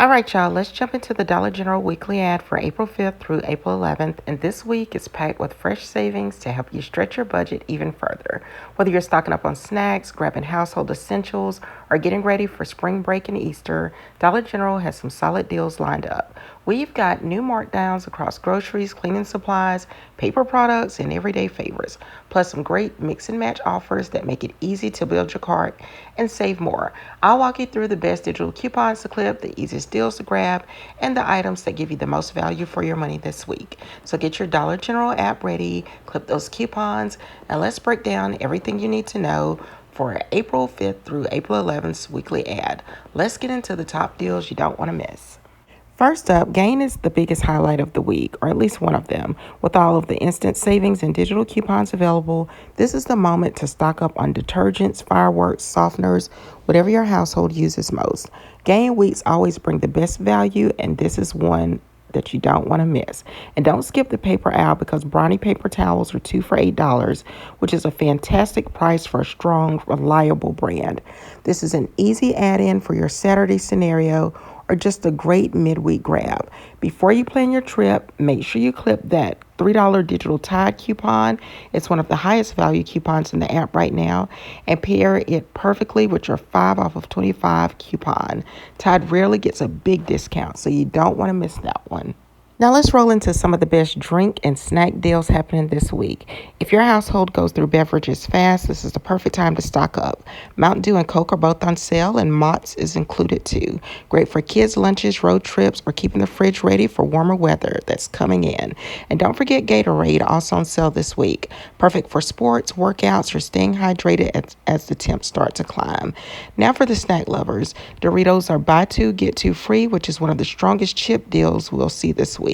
All right, y'all, let's jump into the Dollar General weekly ad for April 5th through April 11th. And this week is packed with fresh savings to help you stretch your budget even further. Whether you're stocking up on snacks, grabbing household essentials, or getting ready for spring break and Easter, Dollar General has some solid deals lined up. We've got new markdowns across groceries, cleaning supplies, paper products, and everyday favorites, plus some great mix and match offers that make it easy to build your cart and save more. I'll walk you through the best digital coupons to clip, the easiest deals to grab, and the items that give you the most value for your money this week. So get your Dollar General app ready, clip those coupons, and let's break down everything you need to know for April 5th through April 11th's weekly ad. Let's get into the top deals you don't want to miss. First up, Gain is the biggest highlight of the week, or at least one of them. With all of the instant savings and digital coupons available, this is the moment to stock up on detergents, fireworks, softeners, whatever your household uses most. Gain weeks always bring the best value, and this is one that you don't want to miss. And don't skip the paper aisle because Brawny paper towels are 2 for $8, which is a fantastic price for a strong, reliable brand. This is an easy add-in for your Saturday scenario or just a great midweek grab. Before you plan your trip, make sure you clip that $3 digital Tide coupon. It's one of the highest value coupons in the app right now, and pair it perfectly with your 5 off of 25 coupon. Tide rarely gets a big discount, so you don't want to miss that one. Now let's roll into some of the best drink and snack deals happening this week. If your household goes through beverages fast, this is the perfect time to stock up. Mountain Dew and Coke are both on sale, and Mott's is included too. Great for kids' lunches, road trips, or keeping the fridge ready for warmer weather that's coming in. And don't forget Gatorade, also on sale this week. Perfect for sports, workouts, or staying hydrated as the temps start to climb. Now for the snack lovers, Doritos are buy two, get two free, which is one of the strongest chip deals we'll see this week.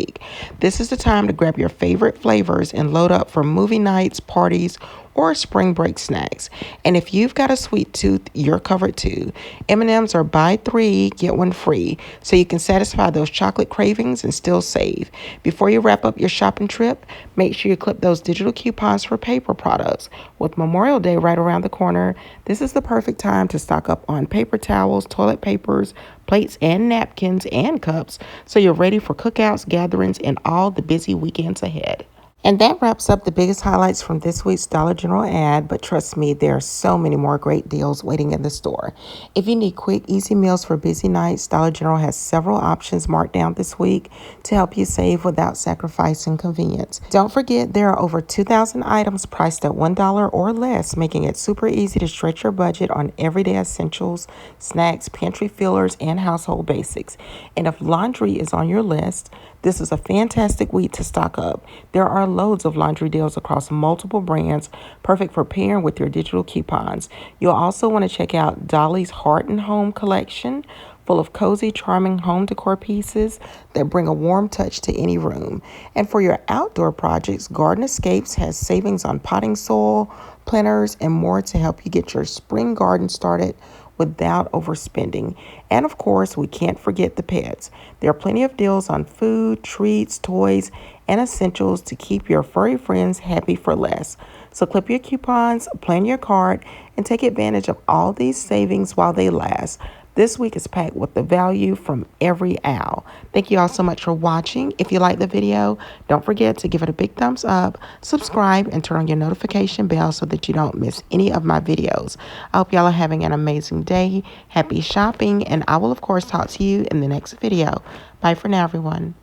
This is the time to grab your favorite flavors and load up for movie nights, parties, or spring break snacks. And if you've got a sweet tooth, you're covered too. M&Ms are buy 3, get 1 free, so you can satisfy those chocolate cravings and still save. Before you wrap up your shopping trip, make sure you clip those digital coupons for paper products. With Memorial Day right around the corner, this is the perfect time to stock up on paper towels, toilet papers, plates and napkins and cups, so you're ready for cookouts, gatherings, and all the busy weekends ahead. And that wraps up the biggest highlights from this week's Dollar General ad, but trust me, there are so many more great deals waiting in the store. If you need quick, easy meals for busy nights, Dollar General has several options marked down this week to help you save without sacrificing convenience. Don't forget, there are over 2,000 items priced at $1 or less, making it super easy to stretch your budget on everyday essentials, snacks, pantry fillers, and household basics. And if laundry is on your list, this is a fantastic week to stock up. There are loads of laundry deals across multiple brands, perfect for pairing with your digital coupons. You'll also want to check out Dolly's Heart and Home collection, full of cozy, charming home decor pieces that bring a warm touch to any room. And for your outdoor projects, Garden Escapes has savings on potting soil, planters, and more to help you get your spring garden started without overspending. And of course, we can't forget the pets. There are plenty of deals on food, treats, toys, and essentials to keep your furry friends happy for less. So clip your coupons, plan your cart, and take advantage of all these savings while they last. This week is packed with the value from every aisle. Thank you all so much for watching. If you like the video, don't forget to give it a big thumbs up, subscribe, and turn on your notification bell so that you don't miss any of my videos. I hope y'all are having an amazing day. Happy shopping, and I will, of course, talk to you in the next video. Bye for now, everyone.